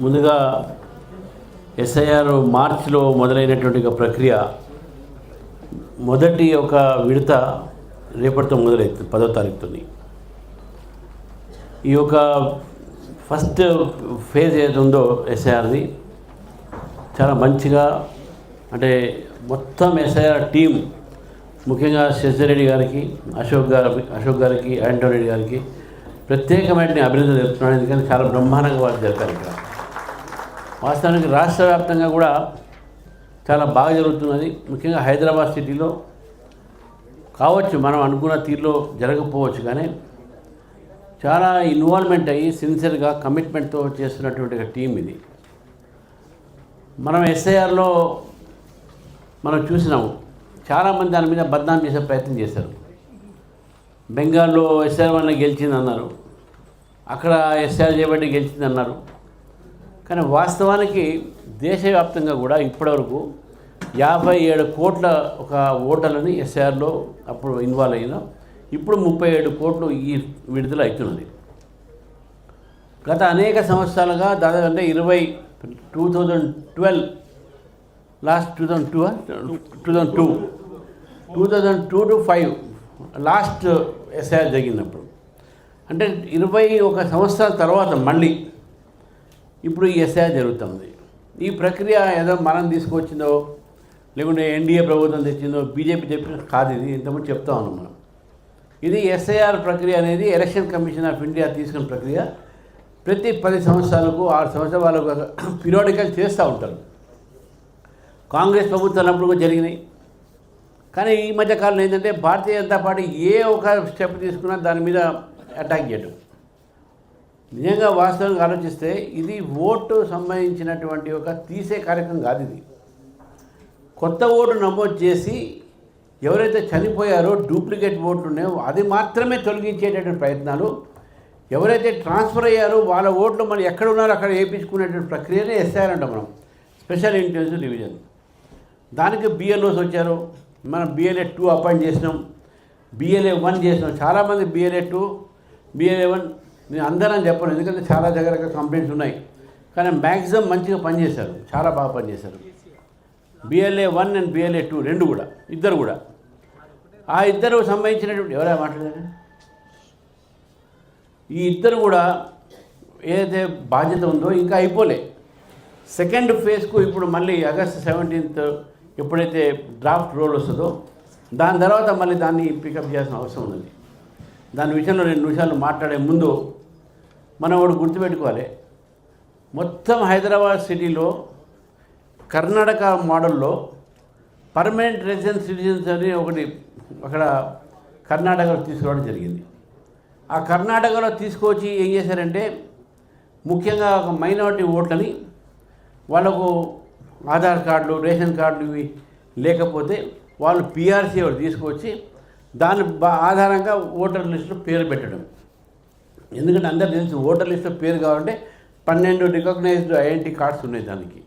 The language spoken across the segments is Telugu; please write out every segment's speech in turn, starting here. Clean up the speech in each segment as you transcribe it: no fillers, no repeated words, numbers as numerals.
ముందుగా ఎస్ఐఆర్ మార్చిలో మొదలైనటువంటి ఒక ప్రక్రియ మొదటి ఒక విడత రేపటితో మొదలవుతుంది 10వ తారీఖుతో. ఈ యొక్క ఫస్ట్ ఫేజ్ ఏది ఉందో ఎస్ఐఆర్ది చాలా మంచిగా, అంటే మొత్తం ఎస్ఐఆర్ టీం ముఖ్యంగా శశిరెడ్డి గారికి, అశోక్ గారికి, ఆంటోనీ రెడ్డి గారికి ప్రత్యేకమైన అభినందన తెలుపుతున్నాను. ఎందుకంటే చాలా బ్రహ్మాండంగా వాళ్ళు జరిపారు. ఇక్కడ వాస్తవానికి రాష్ట్ర వ్యాప్తంగా కూడా చాలా బాగా జరుగుతున్నది. ముఖ్యంగా హైదరాబాద్ సిటీలో కావచ్చు, మనం అనుకున్న తీరులో జరగకపోవచ్చు, కానీ చాలా ఇన్వాల్వ్మెంట్ అయ్యి సిన్సియర్గా కమిట్మెంట్తో చేస్తున్నటువంటి ఒక టీం ఇది. మనం ఎస్ఐఆర్లో మనం చూసినాము, చాలామంది దాని మీద బద్నాం చేసే ప్రయత్నం చేశారు. బెంగాల్లో ఎస్ఐఆర్ వల్ల గెలిచిందన్నారు, అక్కడ ఎస్ఐఆర్ చేయబట్టి గెలిచిందన్నారు. కానీ వాస్తవానికి దేశవ్యాప్తంగా కూడా ఇప్పటివరకు 57 కోట్ల ఒక ఓటర్లని ఎస్ఐఆర్లో అప్పుడు ఇన్వాల్వ్ అయినా, ఇప్పుడు 37 కోట్లు ఈ విడుదల అవుతున్నది. గత అనేక సంవత్సరాలుగా దాదాపు అంటే 2012 లాస్ట్ 2002 to 5 లాస్ట్ ఎస్ఐఆర్ జరిగినప్పుడు, అంటే 21 సంవత్సరాల తర్వాత మళ్ళీ ఇప్పుడు ఈ ఎస్ఐఆర్ జరుగుతుంది. ఈ ప్రక్రియ ఏదో మనం తీసుకొచ్చిందో లేకుంటే ఎన్డీఏ ప్రభుత్వం తెచ్చిందో బీజేపీ చెప్పిన కాదు. ఇది ఇంతకుముందు చెప్తా ఉన్నాం మనం. ఇది ఎస్ఐఆర్ ప్రక్రియ అనేది ఎలక్షన్ కమిషన్ ఆఫ్ ఇండియా తీసుకున్న ప్రక్రియ. ప్రతి 10 సంవత్సరాలకు 6 సంవత్సరాల వాళ్ళకు పీరియాడికల్ చేస్తూ ఉంటారు. కాంగ్రెస్ ప్రభుత్వం అన్నప్పుడు కూడా జరిగినాయి. కానీ ఈ మధ్యకాలంలో ఏంటంటే భారతీయ జనతా పార్టీ ఏ ఒక స్టెప్ తీసుకున్నా దాని మీద అటాక్ చేయడం. నిజంగా వాస్తవంగా ఆలోచిస్తే ఇది ఓటు సంబంధించినటువంటి ఒక తీసే కార్యక్రమం కాదు. ఇది కొత్త ఓటు నమోదు చేసి ఎవరైతే చనిపోయారో డూప్లికేట్ ఓట్లు ఉన్నాయో అది మాత్రమే తొలగించేటటువంటి ప్రయత్నాలు, ఎవరైతే ట్రాన్స్ఫర్ అయ్యారో వాళ్ళ ఓట్లు మనం ఎక్కడ ఉన్నారో అక్కడ వేయించుకునేటువంటి ప్రక్రియనే ఎస్ఐఆర్ అంటాం మనం, స్పెషల్ ఇంటెన్సివ్ డివిజన్. దానికి బిఎల్ఓస్ వచ్చారు. మనం BLA 2 అపాయింట్ చేసినాం, BLA 1 చేసినాం. చాలామంది BLA 2, BLA 1 నేను అందరని చెప్పను, ఎందుకంటే చాలా దగ్గర కంప్లైంట్స్ ఉన్నాయి. కానీ మ్యాక్సిమం మంచిగా పనిచేశారు, చాలా బాగా పనిచేశారు. BLA 1 అండ్ BLA 2 రెండు కూడా, ఇద్దరు కూడా. ఆ ఇద్దరు సంబంధించినటువంటి ఎవరైనా మాట్లాడారు, ఈ ఇద్దరు కూడా ఏదైతే బాధ్యత ఉందో ఇంకా అయిపోలే. సెకండ్ ఫేజ్కు ఇప్పుడు మళ్ళీ ఆగస్టు 17th ఎప్పుడైతే డ్రాఫ్ట్ రోల్ వస్తుందో దాని తర్వాత మళ్ళీ దాన్ని పికప్ చేయాల్సిన అవసరం ఉన్నది. దాని విషయంలో 2 నిమిషాలు మాట్లాడే ముందు మనం ఒకటి గుర్తుపెట్టుకోవాలి. మొత్తం హైదరాబాద్ సిటీలో కర్ణాటక మోడల్లో పర్మనెంట్ రెసిడెన్స్ సిటిజన్స్ అని ఒకటి అక్కడ కర్ణాటకలో తీసుకురావడం జరిగింది. ఆ కర్ణాటకలో తీసుకొచ్చి ఏం చేశారంటే ముఖ్యంగా ఒక మైనారిటీ ఓట్లని వాళ్ళకు ఆధార్ కార్డులు, రేషన్ కార్డులు ఇవి లేకపోతే వాళ్ళు PRC ఒకటి తీసుకొచ్చి దాని ఆధారంగా ఓటర్ లిస్టులో పేరు పెట్టడం. ఎందుకంటే అందరు తెలిసి ఓటర్ లిస్టులో పేరు కావాలంటే 12 రికగ్నైజ్డ్ ఐడెంటిటీ కార్డ్స్ ఉన్నాయి దానికి.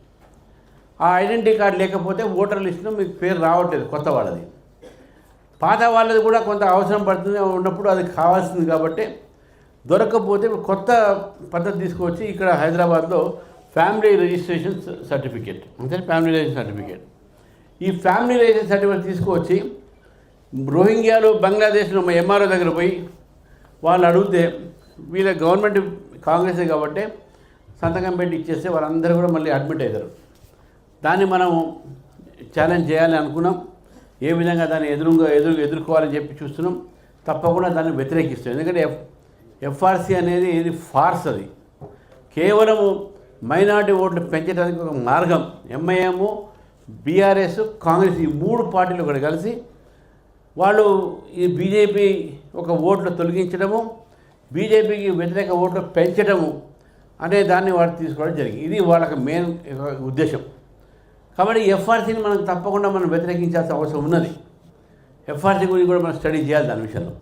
ఆ ఐడెంటిటీ కార్డు లేకపోతే ఓటర్ లిస్టులో మీకు పేరు రావట్లేదు, కొత్త వాళ్ళది. పాత వాళ్ళది కూడా కొంత అవసరం పడుతుంది ఉన్నప్పుడు అది కావాల్సింది. కాబట్టి దొరకకపోతే కొత్త పద్ధతి తీసుకొచ్చి ఇక్కడ హైదరాబాద్లో ఫ్యామిలీ రిజిస్ట్రేషన్ సర్టిఫికేట్, అంటే ఫ్యామిలీ రిజిస్ట్రేషన్ సర్టిఫికేట్, ఈ ఫ్యామిలీ రిజిస్ట్రేషన్ సర్టిఫికేట్ తీసుకొచ్చి రోహింగ్యాలు బంగ్లాదేశ్లో MRO దగ్గర పోయి వాళ్ళు అడిగితే వీళ్ళ గవర్నమెంట్ కాంగ్రెసే కాబట్టి సంతకం పెట్టి ఇచ్చేస్తే వాళ్ళందరూ కూడా మళ్ళీ అడ్మిట్ అవుతారు. దాన్ని మనం ఛాలెంజ్ చేయాలని అనుకున్నాం. ఏ విధంగా దాన్ని ఎదుర్కోవాలని చెప్పి చూస్తున్నాం. తప్పకుండా దాన్ని వ్యతిరేకిస్తాం. ఎందుకంటే FRC అనేది ఇది ఫార్స్. అది కేవలము మైనారిటీ ఓట్లు పెంచడానికి ఒక మార్గం. MIM, BRS, కాంగ్రెస్ ఈ 3 పార్టీలు కూడా కలిసి వాళ్ళు ఈ బీజేపీ ఒక ఓట్లు తొలగించడము, బీజేపీకి వ్యతిరేక ఓట్లు పెంచడము అనే దాన్ని వాళ్ళు తీసుకోవడం జరిగింది. ఇది వాళ్ళకి మెయిన్ ఉద్దేశం. కాబట్టి FRCని మనం తప్పకుండా మనం వ్యతిరేకించాల్సిన అవసరం ఉన్నది. FRC గురించి కూడా మనం స్టడీ చేయాలి దాని విషయంలో.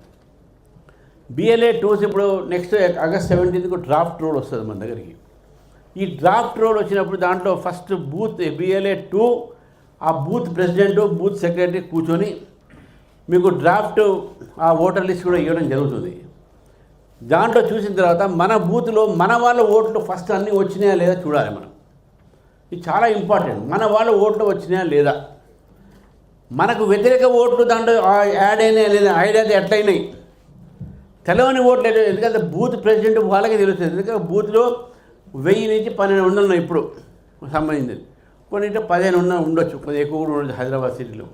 BLA 2 ఇప్పుడు next August 17th draft role వస్తుంది మన దగ్గరికి. ఈ డ్రాఫ్ట్ రోల్ వచ్చినప్పుడు దాంట్లో ఫస్ట్ బూత్ BLA 2 ఆ బూత్ ప్రెసిడెంటు, బూత్ సెక్రటరీ కూర్చొని మీకు డ్రాఫ్ట్ ఆ ఓటర్ లిస్ట్ కూడా ఇవ్వడం జరుగుతుంది. దాంట్లో చూసిన తర్వాత మన బూత్లో మన వాళ్ళ ఓట్లు ఫస్ట్ అన్నీ వచ్చినాయా లేదా చూడాలి మనం. ఇది చాలా ఇంపార్టెంట్. మన వాళ్ళ ఓట్లు వచ్చినాయా లేదా, మనకు వ్యతిరేక ఓట్లు దాంట్లో యాడ్ అయినాయా లేదా, యాడ్ అయితే ఎట్లయినాయి, తెలవని ఓట్లు అయితే. ఎందుకంటే బూత్ ప్రెసిడెంట్ వాళ్ళకే తెలుస్తుంది. ఎందుకంటే బూత్లో 1000 నుంచి 1200 ఉన్నాయి ఇప్పుడు సంబంధించింది. కొన్నింటి 15 ఉండొచ్చు, కొద్దిగా ఎక్కువ కూడా ఉండొచ్చు హైదరాబాద్ సిటీలో.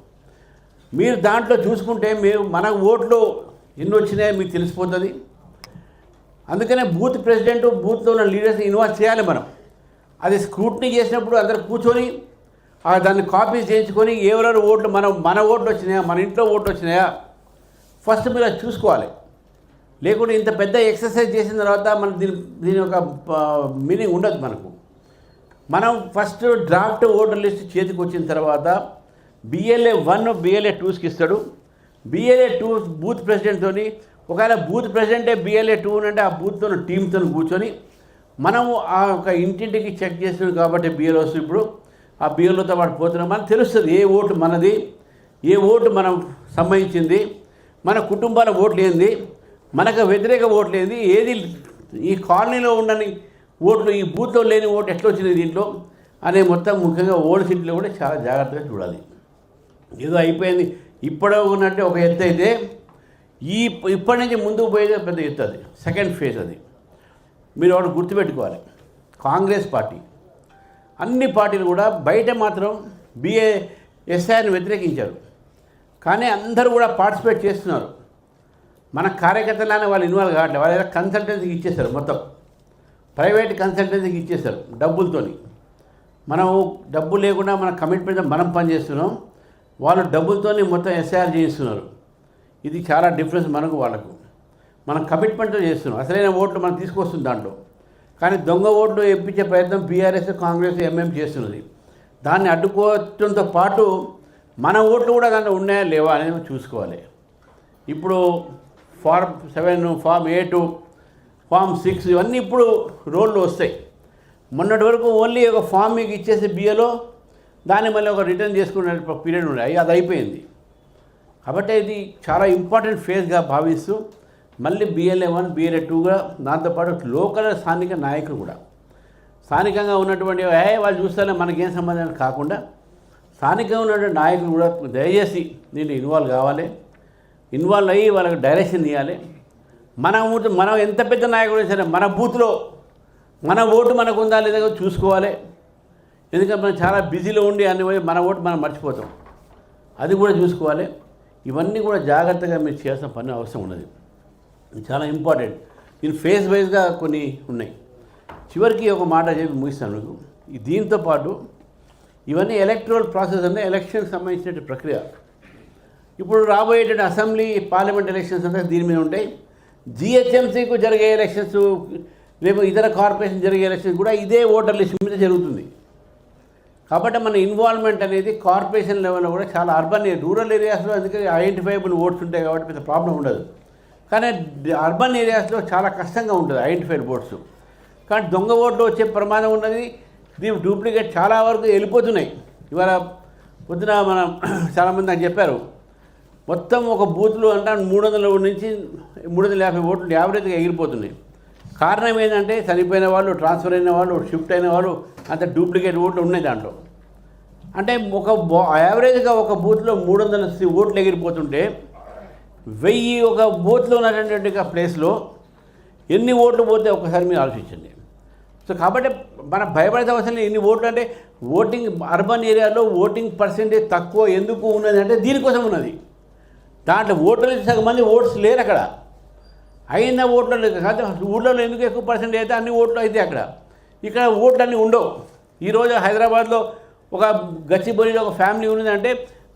మీరు దాంట్లో చూసుకుంటే మీరు మన ఓట్లు ఎన్ని వచ్చినాయో మీకు తెలిసిపోతుంది. అందుకనే బూత్ ప్రెసిడెంట్ బూత్లో ఉన్న లీడర్స్ని ఇన్వాల్వ్ చేయాలి మనం. అది స్క్రూటినీ చేసినప్పుడు అందరు కూర్చొని దాన్ని కాపీస్ చేయించుకొని ఎవరెవరు ఓట్లు మన ఓట్లు వచ్చినాయా, మన ఇంట్లో ఓట్లు వచ్చినాయా ఫస్ట్ మీరు అది చూసుకోవాలి. లేకుంటే ఇంత పెద్ద ఎక్సర్సైజ్ చేసిన తర్వాత మన దీని యొక్క మీనింగ్ ఉండదు మనకు. మనం ఫస్ట్ డ్రాఫ్ట్ ఓటర్ లిస్ట్ చేతికి వచ్చిన తర్వాత BLA 1 BLA 2కి ఇస్తాడు. BLA 2 బూత్ ప్రెసిడెంట్తో, ఒకవేళ బూత్ ప్రెసిడెంటే BLA 2 అంటే ఆ బూత్తో టీంతో కూర్చొని మనము ఆ ఒక ఇంటింటికి చెక్ చేస్తున్నాం కాబట్టి BLOs ఇప్పుడు ఆ BLOతో పాటు పోతున్నాం. మనకు తెలుస్తుంది ఏ ఓటు మనది, ఏ ఓటు మనం సంబంధించింది, మన కుటుంబాల ఓట్లు ఏంది, మనకు వ్యతిరేక ఓట్లు ఏంది, ఏది ఈ కాలనీలో ఉండని ఓట్లు, ఈ బూత్లో లేని ఓటు ఎట్లా వచ్చింది దీంట్లో అనే మొత్తం ముఖ్యంగా ఓల్డ్ సిటీలో కూడా చాలా జాగ్రత్తగా చూడాలి. ఏదో అయిపోయింది ఇప్పుడే ఉన్నట్టే ఒక ఎత్తు అయితే ఇప్పటి నుంచి ముందుకు పోయేది పెద్ద ఎత్తు. అది సెకండ్ ఫేజ్. అది మీరు ఒకటి గుర్తుపెట్టుకోవాలి. కాంగ్రెస్ పార్టీ అన్ని పార్టీలు కూడా బయట మాత్రం BSIని వ్యతిరేకించారు, కానీ అందరూ కూడా పార్టిసిపేట్ చేస్తున్నారు. మన కార్యకర్తలనే వాళ్ళు ఇన్వాల్వ్ కావట్లేదు. వాళ్ళు ఏదో కన్సల్టెన్సీకి ఇచ్చేశారు, మొత్తం ప్రైవేట్ కన్సల్టెన్సీకి ఇచ్చేశారు డబ్బులతోని. మనం డబ్బు లేకుండా మన కమిట్మెంట్ మనం పనిచేస్తున్నాం, వాళ్ళు డబ్బులతోని మొత్తం SIR చేయిస్తున్నారు. ఇది చాలా డిఫరెన్స్ మనకు వాళ్ళకు. మనం కమిట్మెంట్తో చేస్తున్నాం, అసలైన ఓట్లు మనం తీసుకొస్తుంది దాంట్లో. కానీ దొంగ ఓట్లు ఇప్పించే ప్రయత్నం BRS, కాంగ్రెస్, MM చేస్తున్నది. దాన్ని అడ్డుకోవడంతో పాటు మన ఓట్లు కూడా దాంట్లో ఉన్నాయా లేవా అనేది చూసుకోవాలి. ఇప్పుడు Form 7, Form 8, Form 6 ఇవన్నీ ఇప్పుడు రోల్లో వస్తాయి. మొన్నటి వరకు ఓన్లీ ఒక ఫామ్ మీకు ఇచ్చేసి BLO దాన్ని మళ్ళీ ఒక రిటర్న్ చేసుకునే పీరియడ్ ఉండే, అది అయిపోయింది. కాబట్టి ఇది చాలా ఇంపార్టెంట్ ఫేజ్గా భావిస్తూ మళ్ళీ BLA 1 BLA 2గా దాంతోపాటు లోకల్ స్థానిక నాయకులు కూడా స్థానికంగా ఉన్నటువంటి వాళ్ళు చూస్తేనే మనకేం సంబంధం కాకుండా స్థానికంగా ఉన్నటువంటి నాయకులు కూడా దయచేసి దీన్ని ఇన్వాల్వ్ కావాలి. ఇన్వాల్వ్ అయ్యి వాళ్ళకి డైరెక్షన్ ఇవ్వాలి. మనం ఎంత పెద్ద నాయకుడు సరే మన బూత్లో మన ఓటు మనకు ఉందా లేదా చూసుకోవాలి. ఎందుకంటే మనం చాలా బిజీలో ఉండి అన్ని మన ఓటు మనం మర్చిపోతాం, అది కూడా చూసుకోవాలి. ఇవన్నీ కూడా జాగ్రత్తగా మీరు చేయాల్సిన పని అవసరం ఉన్నది. చాలా ఇంపార్టెంట్. దీని ఫేజ్ వైజ్గా కొన్ని ఉన్నాయి. చివరికి ఒక మాట చెప్పి ముగిస్తాను మీకు. దీంతో పాటు ఇవన్నీ ఎలక్టరల్ ప్రాసెస్ అంటే ఎలక్షన్కి సంబంధించిన ప్రక్రియ. ఇప్పుడు రాబోయేటువంటి అసెంబ్లీ, పార్లమెంట్ ఎలక్షన్స్ అంటే దీని మీద ఉంటాయి. GHMCకు జరిగే ఎలక్షన్స్, రేపు ఇతర కార్పొరేషన్ జరిగే ఎలక్షన్స్ కూడా ఇదే ఓటర్ లిస్ట్ మీద జరుగుతుంది. కాబట్టి మన ఇన్వాల్వ్మెంట్ అనేది కార్పొరేషన్ లెవెల్లో కూడా చాలా రూరల్ ఏరియాస్లో అందుకే ఐడెంటిఫైబుల్ ఓట్స్ ఉంటాయి కాబట్టి పెద్ద ప్రాబ్లం ఉండదు. కానీ అర్బన్ ఏరియాస్లో చాలా కష్టంగా ఉంటుంది ఐడెంటిఫైడ్ ఓట్స్. కానీ దొంగ ఓట్లు వచ్చే ప్రమాదం ఉన్నది. దీని డూప్లికేట్ చాలా వరకు వెళ్ళిపోతున్నాయి. ఇవాళ పొద్దున మనం చాలామంది నాకు చెప్పారు, మొత్తం ఒక బూత్లు అంటే 300 నుంచి 350 ఓట్లు యావరేజ్గా ఎగిరిపోతున్నాయి. కారణం ఏంటంటే చనిపోయిన వాళ్ళు, ట్రాన్స్ఫర్ అయిన వాళ్ళు, షిఫ్ట్ అయిన వాళ్ళు, అంత డూప్లికేట్ ఓట్లు ఉన్నాయి దాంట్లో. అంటే యావరేజ్గా ఒక బూత్లో 300 ఓట్లు ఎగిరిపోతుంటే 1000 ఒక బూత్లో ఉన్నటువంటి ప్లేస్లో ఎన్ని ఓట్లు పోతే ఒకసారి మీరు ఆలోచించండి. సో కాబట్టి మనం భయపడే అవసరం లేదు. ఎన్ని ఓట్లు అంటే ఓటింగ్ అర్బన్ ఏరియాలో ఓటింగ్ పర్సెంటేజ్ తక్కువ ఎందుకు ఉన్నది అంటే దీనికోసం ఉన్నది. దాంట్లో ఓట్లు సగం మంది ఓట్స్ లేరు అక్కడ. అయిన ఓట్లలో కాదు, ఊళ్ళలో ఎందుకు ఎక్కువ పర్సెంటేజ్ అయితే అన్ని ఓట్లు అయితే అక్కడ. ఇక్కడ ఓట్లు అన్నీ ఉండవు. ఈరోజు హైదరాబాద్లో ఒక గచ్చిబౌలిలో ఒక ఫ్యామిలీ ఉన్నదంటే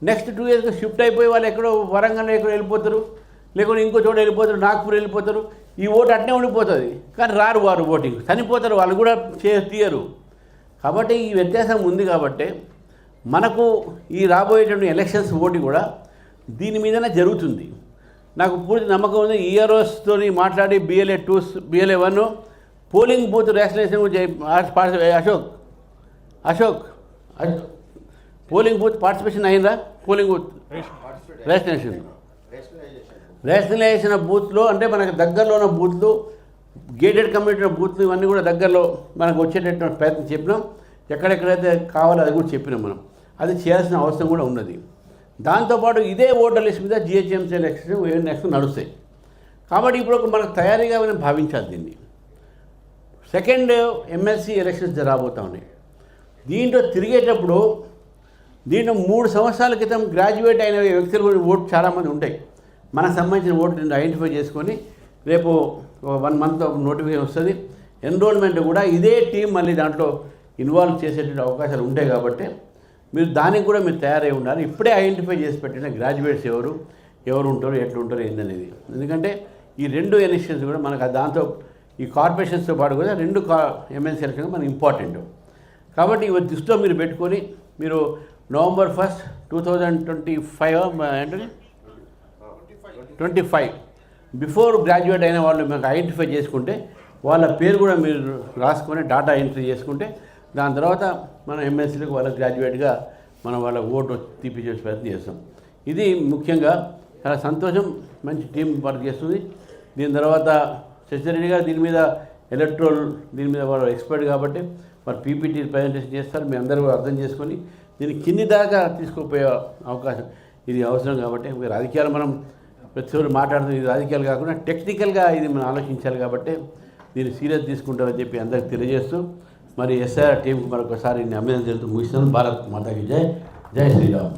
నెక్స్ట్ 2 ఇయర్స్కి షిఫ్ట్ అయిపోయి వాళ్ళు ఎక్కడో వరంగల్లో ఎక్కడో వెళ్ళిపోతారు, లేకుంటే ఇంకో చోట వెళ్ళిపోతారు, నాగ్పూర్ వెళ్ళిపోతారు. ఈ ఓటు అట్నే ఉండిపోతుంది. కానీ రారు వారు ఓటింగ్, చనిపోతారు, వాళ్ళు కూడా తీయరు. కాబట్టి ఈ వ్యత్యాసం ఉంది. కాబట్టి మనకు ఈ రాబోయేటువంటి ఎలక్షన్స్ ఓటు కూడా దీని మీదనే జరుగుతుంది. నాకు పూర్తి నమ్మకం ఉంది. ఈఆర్ఓస్తో మాట్లాడి BLA 2, BLA 1 polling booth rationalisation Ashok polling booth participation అయిందా? పోలింగ్ బూత్ రేషనలైజేషన్ రేషనలైజేషన్ బూత్లో అంటే మనకు దగ్గరలో ఉన్న బూత్లు, గేటెడ్ కమ్యూనిటీ బూత్లు ఇవన్నీ కూడా దగ్గరలో మనకు వచ్చేటటువంటి ప్రయత్నం చెప్పినాం. ఎక్కడెక్కడైతే కావాలో అది కూడా చెప్పినాం మనం. అది చేయాల్సిన అవసరం కూడా ఉన్నది. దాంతోపాటు ఇదే ఓటర్ లిస్ట్ మీద జిహెచ్ఎంసీ ఎలక్షన్ నడుస్తాయి. కాబట్టి ఇప్పుడు మనకు తయారీగా మనం భావించాలి దీన్ని. సెకండ్ ఎమ్మెల్సీ ఎలక్షన్స్ రాబోతూ ఉన్నాయి. దీంట్లో తిరిగేటప్పుడు దీంట్లో 3 సంవత్సరాల క్రితం గ్రాడ్యుయేట్ అయిన వ్యక్తులు కూడా ఓటు చాలామంది ఉంటాయి. మనకు సంబంధించిన ఓటు ఐడెంటిఫై చేసుకొని రేపు 1 మంత్ నోటిఫికేషన్ వస్తుంది. ఎన్రోల్మెంట్ కూడా ఇదే టీం మళ్ళీ దాంట్లో ఇన్వాల్వ్ చేసేటువంటి అవకాశాలు ఉంటాయి. కాబట్టి మీరు దానికి కూడా మీరు తయారై ఉండాలి. ఇప్పుడే ఐడెంటిఫై చేసి పెట్టిన గ్రాడ్యుయేట్స్ ఎవరు ఉంటారు, ఎట్లా ఉంటారు ఏందనేది. ఎందుకంటే ఈ 2 ఎలక్షన్స్ కూడా మనకు దాంతో ఈ కార్పొరేషన్స్తో పాటు కూడా 2 ఎమ్మెల్సీ ఎలక్షన్ మనకు ఇంపార్టెంట్. కాబట్టి ఇవి దృష్టిలో మీరు పెట్టుకొని మీరు November 1st, 2025 25 బిఫోర్ గ్రాడ్యుయేట్ అయిన వాళ్ళు మీకు ఐడెంటిఫై చేసుకుంటే వాళ్ళ పేరు కూడా మీరు రాసుకొని డాటా ఎంట్రీ చేసుకుంటే దాని తర్వాత మనం ఎమ్మెల్సీలకు వాళ్ళ గ్రాడ్యుయేట్గా మనం వాళ్ళ ఓటు తీపించే ప్రయత్నం చేస్తాం. ఇది ముఖ్యంగా చాలా సంతోషం. మంచి టీం వర్క్ చేస్తుంది. దీని తర్వాత శశిరెడ్డి గారు దీని మీద దీని మీద వాళ్ళు ఎక్స్పర్ట్ కాబట్టి వారు పీపీటీ ప్రజెంటేషన్ చేస్తారు. మీ అందరూ అర్థం చేసుకొని దీన్ని కింది దాకా తీసుకుపోయే అవకాశం ఇది అవసరం. కాబట్టి రాజకీయాలు మనం ప్రతిసారి మాట్లాడుతుంది, ఇది రాజకీయాలు కాకుండా టెక్నికల్గా ఇది మనం ఆలోచించాలి. కాబట్టి దీన్ని సీరియస్ తీసుకుంటామని చెప్పి అందరికి తెలియజేస్తూ మరి ఎస్ఆర్ టీంకి మరొకసారి అభినందనలు తెలుపుతూ ముగిస్తున్నాను. భారత్ మాతాకి జై. జై శ్రీరామ్.